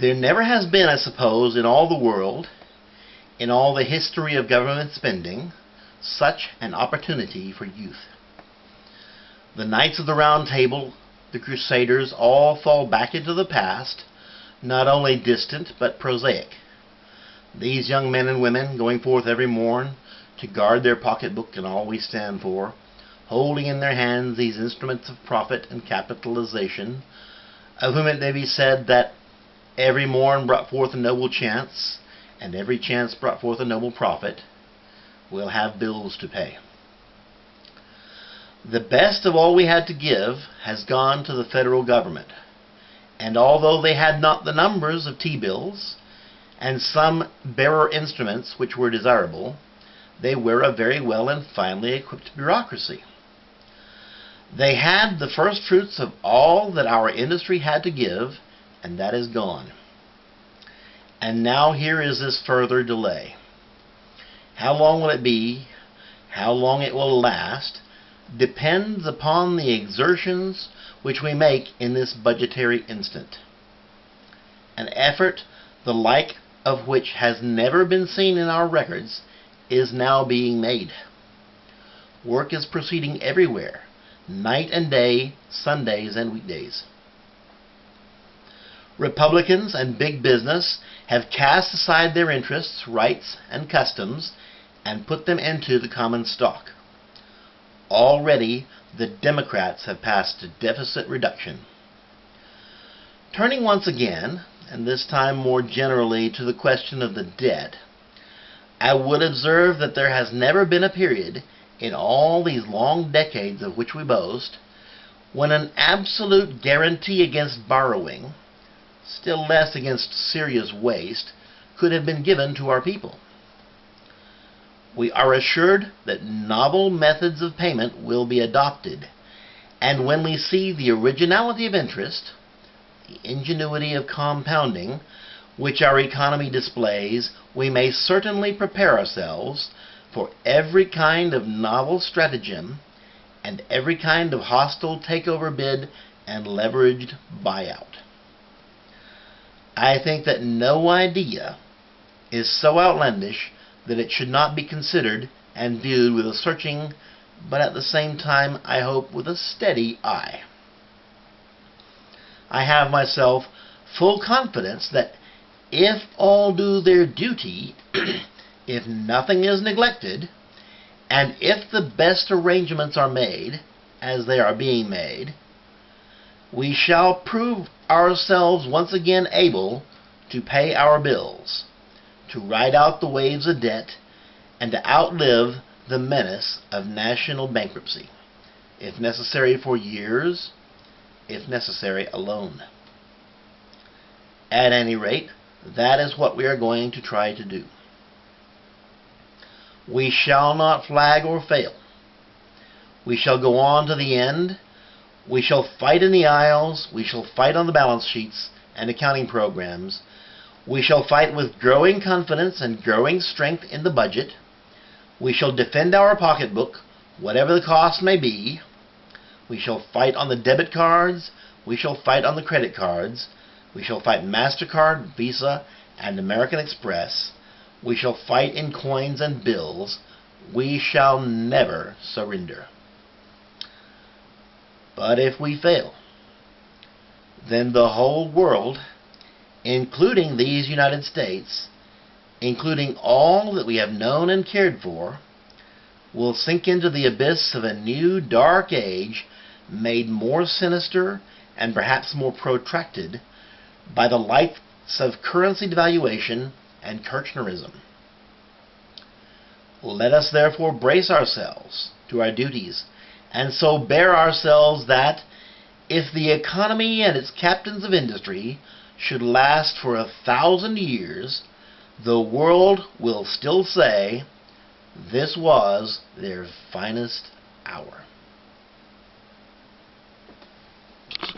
There never has been, I suppose, in all the world, in all the history of government spending, such an opportunity for youth. The Knights of the Round Table, the Crusaders, all fall back into the past, not only distant but prosaic. These young men and women, going forth every morn to guard their pocketbook and all we stand for, holding in their hands these instruments of profit and capitalization, of whom it may be said that every morn brought forth a noble chance, and every chance brought forth a noble profit, will have bills to pay. The best of all we had to give has gone to the federal government, and although they had not the numbers of T-bills, and some bearer instruments which were desirable, they were a very well and finely equipped bureaucracy. They had the first fruits of all that our industry had to give, and that is gone. And now here is this further delay. How long will it be, how long it will last, depends upon the exertions which we make in this budgetary instant. An effort the like of which has never been seen in our records is now being made. Work is proceeding everywhere, night and day, Sundays and weekdays. Republicans and big business have cast aside their interests, rights, and customs and put them into the common stock. Already, the Democrats have passed a deficit reduction. Turning once again, and this time more generally, to the question of the debt, I would observe that there has never been a period in all these long decades of which we boast when an absolute guarantee against borrowing, still less against serious waste, could have been given to our people. We are assured that novel methods of payment will be adopted, and when we see the originality of interest, the ingenuity of compounding, which our economy displays, we may certainly prepare ourselves for every kind of novel stratagem and every kind of hostile takeover bid and leveraged buyout. I think that no idea is so outlandish that it should not be considered and viewed with a searching, but at the same time, I hope, with a steady eye. I have myself full confidence that if all do their duty, if nothing is neglected, and if the best arrangements are made, as they are being made, we shall prove ourselves once again able to pay our bills, to ride out the waves of debt, and to outlive the menace of national bankruptcy, if necessary for years, if necessary alone. At any rate, that is what we are going to try to do. We shall not flag or fail. We shall go on to the end. We shall fight in the aisles. We shall fight on the balance sheets and accounting programs. We shall fight with growing confidence and growing strength in the budget. We shall defend our pocketbook, whatever the cost may be. We shall fight on the debit cards. We shall fight on the credit cards. We shall fight MasterCard, Visa, and American Express. We shall fight in coins and bills. We shall never surrender. But if we fail, then the whole world, including these United States, including all that we have known and cared for, will sink into the abyss of a new dark age made more sinister and perhaps more protracted by the lights of currency devaluation and Kirchnerism. Let us therefore brace ourselves to our duties, and so bear ourselves that, if the economy and its captains of industry should last for 1,000 years, the world will still say, this was their finest hour.